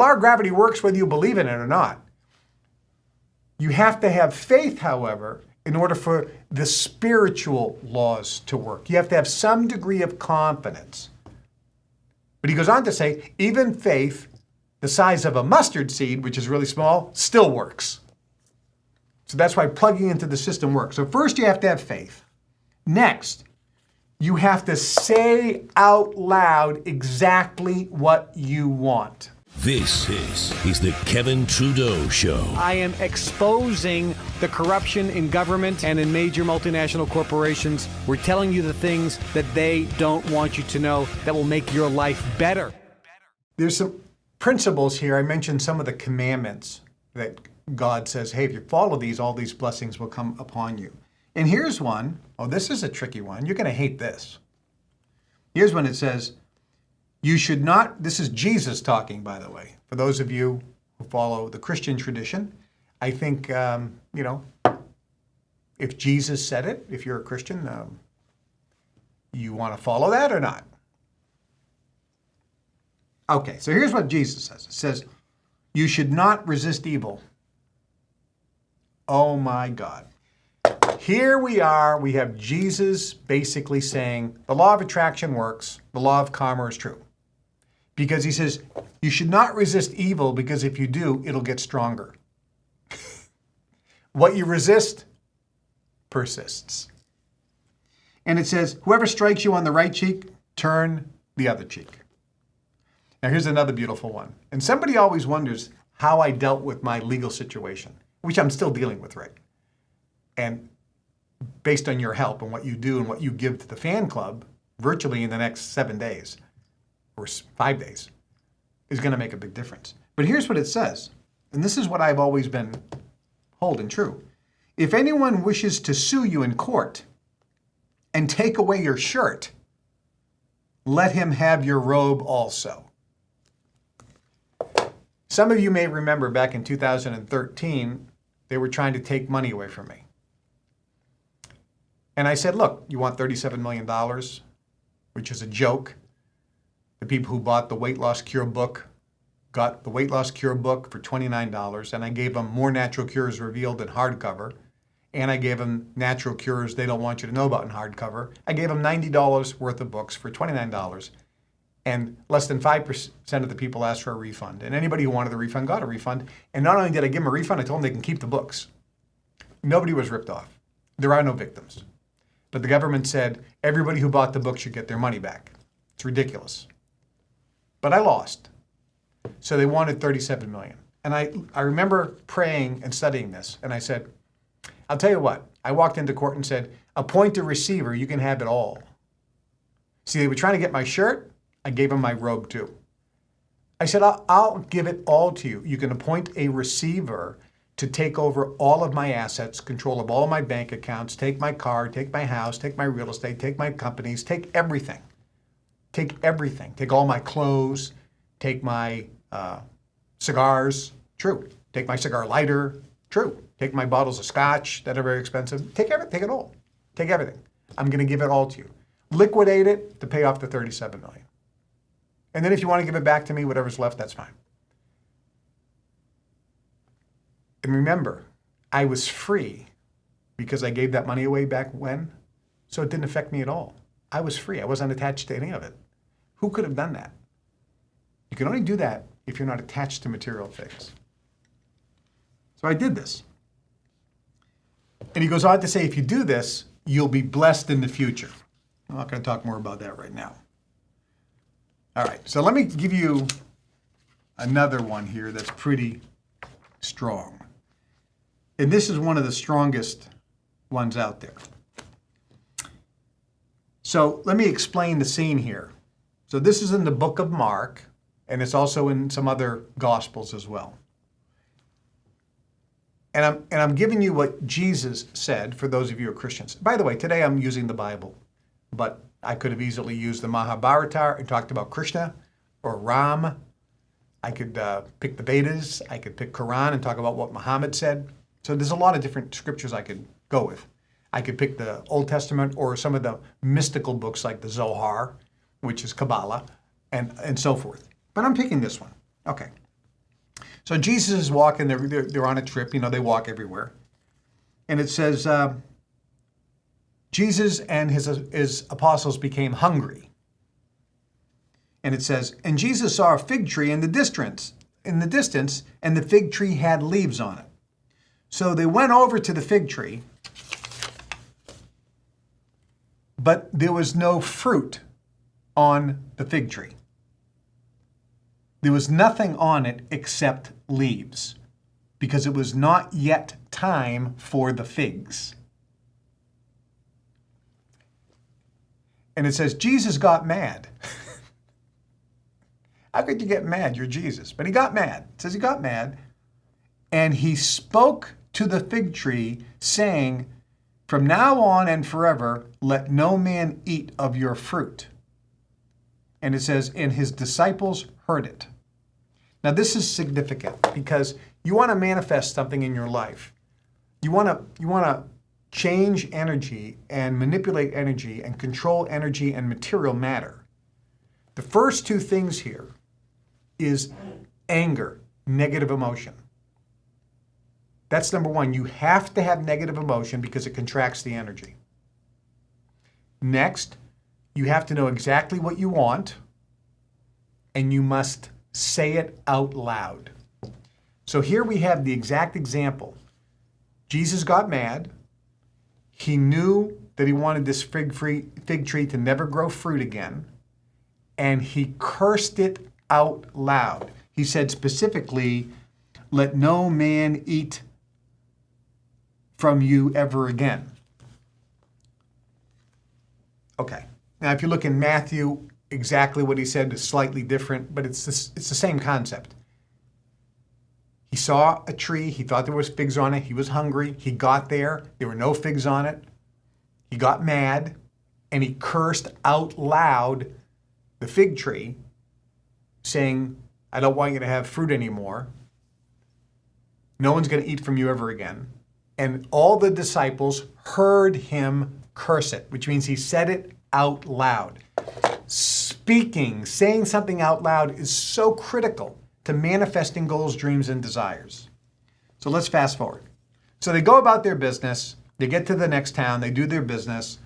law of gravity works whether you believe in it or not. You have to have faith, however, in order for the spiritual laws to work. You have to have some degree of confidence. But he goes on to say, even faith, the size of a mustard seed, which is really small, still works. So that's why plugging into the system works. So first you have to have faith. Next, you have to say out loud exactly what you want. This is the Kevin Trudeau Show. I am exposing the corruption in government and in major multinational corporations. We're telling you the things that they don't want you to know that will make your life better. There's some principles here. I mentioned some of the commandments that God says, hey, if you follow these, all these blessings will come upon you. And here's one. Oh, this is a tricky one. You're going to hate this. Here's one. It says, you should not, this is Jesus talking, by the way. For those of you who follow the Christian tradition, I think, if Jesus said it, if you're a Christian, you want to follow that or not? Okay, so here's what Jesus says. It says, you should not resist evil. Oh my God. Here we are, we have Jesus basically saying the law of attraction works, the law of karma is true. Because he says, you should not resist evil because if you do, it'll get stronger. What you resist persists. And it says, whoever strikes you on the right cheek, turn the other cheek. Now here's another beautiful one. And somebody always wonders how I dealt with my legal situation, which I'm still dealing with, right? And based on your help and what you do and what you give to the fan club, virtually in the next 7 days, or 5 days, is going to make a big difference. But here's what it says, and this is what I've always been holding true. If anyone wishes to sue you in court and take away your shirt, let him have your robe also. Some of you may remember back in 2013, they were trying to take money away from me. And I said, look, you want $37 million, which is a joke. The people who bought the Weight Loss Cure book got the Weight Loss Cure book for $29, and I gave them More Natural Cures Revealed in hardcover, and I gave them Natural Cures They Don't Want You to Know About in hardcover. I gave them $90 worth of books for $29, and less than 5% of the people asked for a refund. And anybody who wanted a refund got a refund. And not only did I give them a refund, I told them they can keep the books. Nobody was ripped off. There are no victims. But the government said everybody who bought the book should get their money back. It's ridiculous. But I lost. So they wanted $37 million. And I remember praying and studying this. And I said, I'll tell you what. I walked into court and said, appoint a receiver. You can have it all. See, they were trying to get my shirt. I gave them my robe too. I said, I'll give it all to you. You can appoint a receiver to take over all of my assets, control of all my bank accounts, take my car, take my house, take my real estate, take my companies, take everything. Take everything. Take all my clothes. Take my cigars. True. Take my cigar lighter. True. Take my bottles of scotch that are very expensive. Take everything. Take it all. Take everything. I'm going to give it all to you. Liquidate it to pay off the $37 million. And then if you want to give it back to me, whatever's left, that's fine. And remember, I was free because I gave that money away back when, so it didn't affect me at all. I was free. I wasn't attached to any of it. Who could have done that? You can only do that if you're not attached to material things. So I did this. And he goes on to say, if you do this, you'll be blessed in the future. I'm not going to talk more about that right now. All right, so let me give you another one here that's pretty strong. And this is one of the strongest ones out there. So let me explain the scene here. So this is in the book of Mark, and it's also in some other Gospels as well. And I'm giving you what Jesus said for those of you who are Christians. By the way, today I'm using the Bible, but I could have easily used the Mahabharata and talked about Krishna or Ram. I could pick the Vedas. I could pick Quran and talk about what Muhammad said. So there's a lot of different scriptures I could go with. I could pick the Old Testament or some of the mystical books like the Zohar, which is Kabbalah, and so forth. But I'm picking this one. Okay. So Jesus is walking, they're on a trip, they walk everywhere. And it says, Jesus and his apostles became hungry. And it says, and Jesus saw a fig tree in the distance, and the fig tree had leaves on it. So they went over to the fig tree, but there was no fruit on the fig tree. There was nothing on it except leaves, because it was not yet time for the figs. And it says, Jesus got mad. How could you get mad? You're Jesus. But he got mad. It says he got mad. And he spoke to the fig tree, saying, from now on and forever, let no man eat of your fruit. And it says, and his disciples heard it. Now this is significant because you want to manifest something in your life. You want to change energy and manipulate energy and control energy and material matter. The first two things here is anger, negative emotion. That's number one. You have to have negative emotion because it contracts the energy. Next, you have to know exactly what you want, and you must say it out loud. So here we have the exact example. Jesus got mad. He knew that he wanted this fig tree to never grow fruit again, and he cursed it out loud. He said specifically, let no man eat from you ever again. Okay. Now, if you look in Matthew, exactly what he said is slightly different, but it's the same concept. He saw a tree. He thought there was figs on it. He was hungry. He got there. There were no figs on it. He got mad, and he cursed out loud the fig tree, saying, I don't want you to have fruit anymore. No one's going to eat from you ever again. And all the disciples heard him curse it, which means he said it out loud. Speaking, saying something out loud is so critical to manifesting goals, dreams, and desires. So let's fast forward. So they go about their business. They get to the next town. They do their business.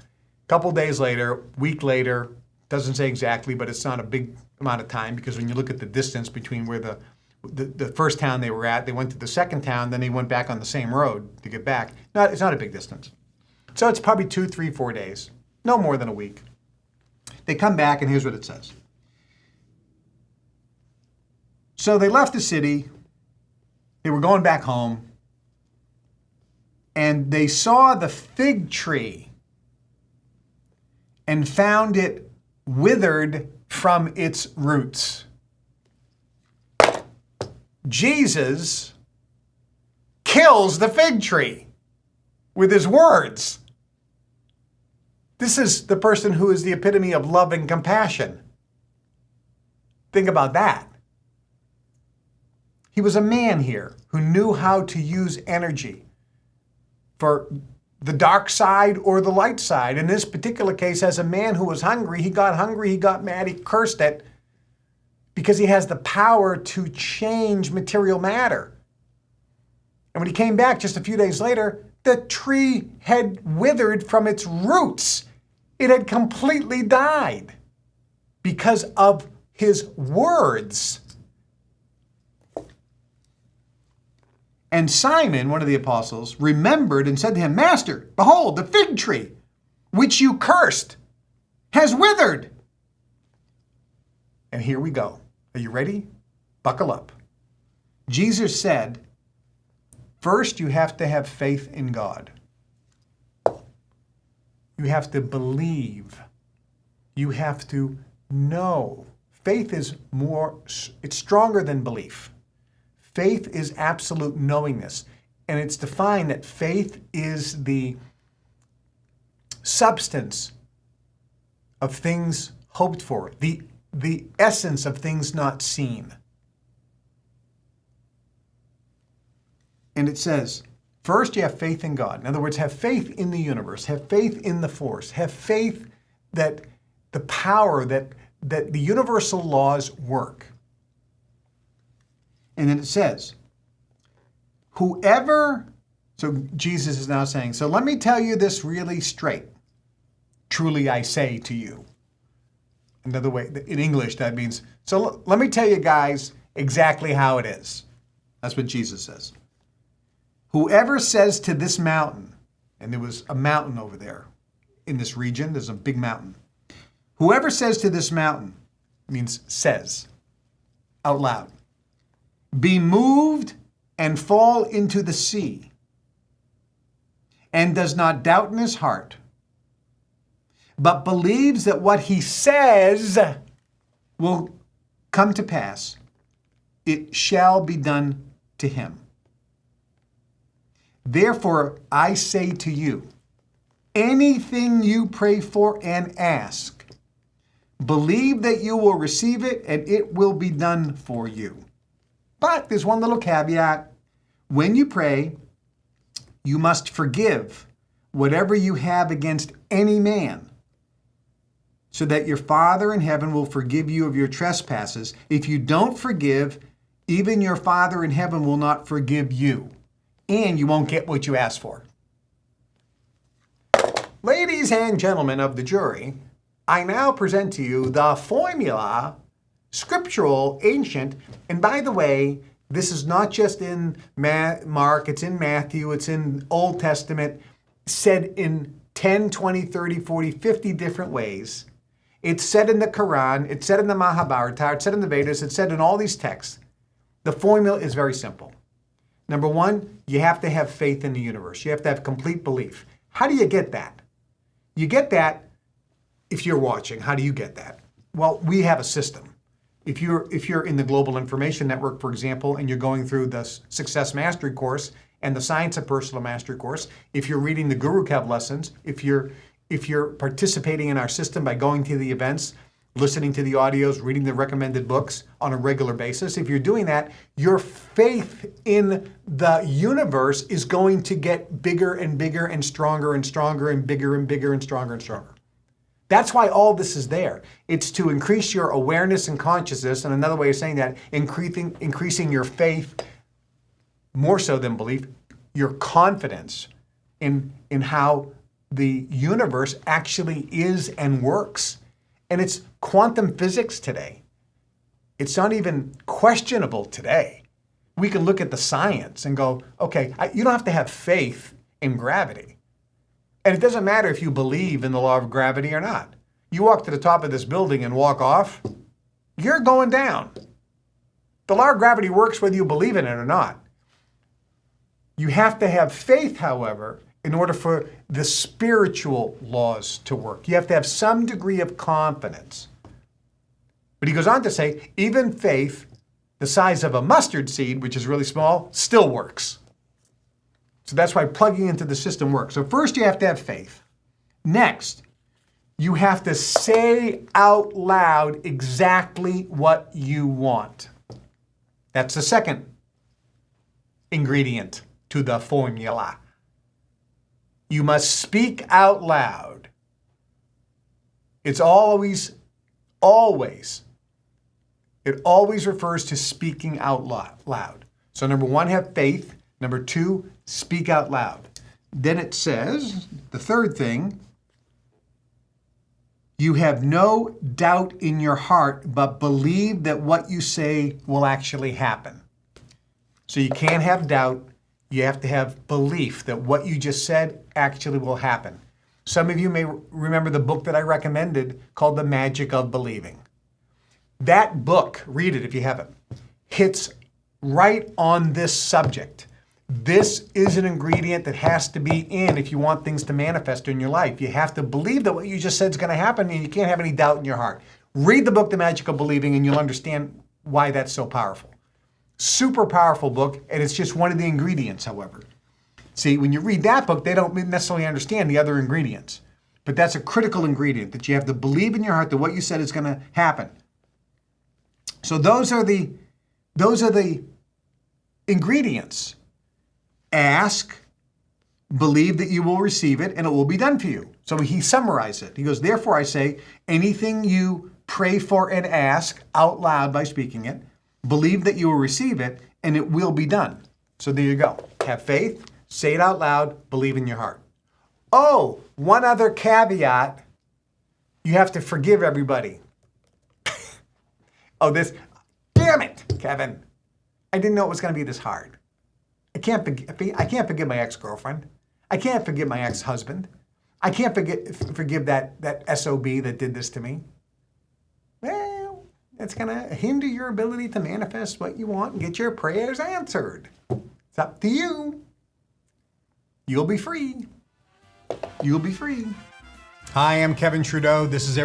A couple days later, week later, doesn't say exactly, but it's not a big amount of time because when you look at the distance between where the first town they were at, they went to the second town, then they went back on the same road to get back. No, it's not a big distance. So it's probably 2, 3, 4 days. No more than a week. They come back, and here's what it says. So they left the city. They were going back home. And they saw the fig tree and found it withered from its roots. Jesus kills the fig tree with his words. This is the person who is the epitome of love and compassion. Think about that. He was a man here who knew how to use energy for the dark side or the light side. In this particular case, as a man who was hungry, he got mad, he cursed it because he has the power to change material matter. And when he came back just a few days later, the tree had withered from its roots. It had completely died because of his words. And Simon, one of the apostles, remembered and said to him, Master, behold, the fig tree, which you cursed, has withered. And here we go. Are you ready? Buckle up. Jesus said, first you have to have faith in God. You have to believe. You have to know. Faith is it's stronger than belief. Faith is absolute knowingness. And it's defined that faith is the substance of things hoped for, the essence of things not seen. And it says, first you have faith in God. In other words, have faith in the universe, have faith in the force, have faith that the power, that the universal laws work. And then it says, So Jesus is now saying, so let me tell you this really straight. Truly I say to you. Another way, in English, that means, so let me tell you guys exactly how it is. That's what Jesus says. Whoever says to this mountain, and there was a mountain over there in this region, there's a big mountain. Whoever says to this mountain, means says, out loud, be moved and fall into the sea, and does not doubt in his heart, but believes that what he says will come to pass, it shall be done to him. Therefore, I say to you, anything you pray for and ask, believe that you will receive it and it will be done for you. But there's one little caveat. When you pray, you must forgive whatever you have against any man, so that your Father in heaven will forgive you of your trespasses. If you don't forgive, even your Father in heaven will not forgive you, and you won't get what you ask for. Ladies and gentlemen of the jury, I now present to you the formula, scriptural, ancient, and by the way, this is not just in Mark, it's in Matthew, it's in Old Testament, said in 10, 20, 30, 40, 50 different ways. It's said in the Quran, it's said in the Mahabharata, it's said in the Vedas, it's said in all these texts. The formula is very simple. Number one, you have to have faith in the universe. You have to have complete belief. How do you get that? You get that if you're watching. How do you get that? Well, we have a system. If you're in the Global Information Network, for example, and you're going through the Success Mastery course and the Science of Personal Mastery course, if you're reading the Guru Kev lessons, if you're participating in our system by going to the events, listening to the audios, reading the recommended books on a regular basis, if you're doing that, your faith in the universe is going to get bigger and bigger and stronger and stronger and bigger and bigger and stronger and stronger. That's why all this is there. It's to increase your awareness and consciousness, and another way of saying that, increasing your faith, more so than belief, your confidence in how the universe actually is and works. And it's quantum physics today. It's not even questionable today. We can look at the science and go, okay, you don't have to have faith in gravity. And it doesn't matter if you believe in the law of gravity or not. You walk to the top of this building and walk off, you're going down. The law of gravity works whether you believe in it or not. You have to have faith, however, in order for the spiritual laws to work. You have to have some degree of confidence. But he goes on to say, even faith the size of a mustard seed, which is really small, still works. So that's why plugging into the system works. So first you have to have faith. Next, you have to say out loud exactly what you want. That's the second ingredient to the formula. You must speak out loud. It's always it always refers to speaking out loud. So number one, have faith. Number two, speak out loud. Then it says, the third thing, you have no doubt in your heart, but believe that what you say will actually happen. So you can't have doubt. You have to have belief that what you just said actually will happen. Some of you may remember the book that I recommended called The Magic of Believing. That book, read it if you haven't, hits right on this subject. This is an ingredient that has to be in if you want things to manifest in your life. You have to believe that what you just said is going to happen, and you can't have any doubt in your heart. Read the book, The Magic of Believing, and you'll understand why that's so powerful. Super powerful book, and it's just one of the ingredients, however. See, when you read that book, they don't necessarily understand the other ingredients. But that's a critical ingredient, that you have to believe in your heart that what you said is going to happen. So those are the ingredients. Ask, believe that you will receive it, and it will be done for you. So he summarized it. He goes, therefore I say, anything you pray for and ask out loud by speaking it, believe that you will receive it, and it will be done. So there you go. Have faith, say it out loud, believe in your heart. Oh, one other caveat. You have to forgive everybody. Damn it, Kevin. I didn't know it was going to be this hard. I can't forgive my ex-girlfriend. I can't forgive my ex-husband. I can't forgive that SOB that did this to me. Well, it's going to hinder your ability to manifest what you want and get your prayers answered. It's up to you. You'll be free. You'll be free. Hi, I'm Kevin Trudeau. This is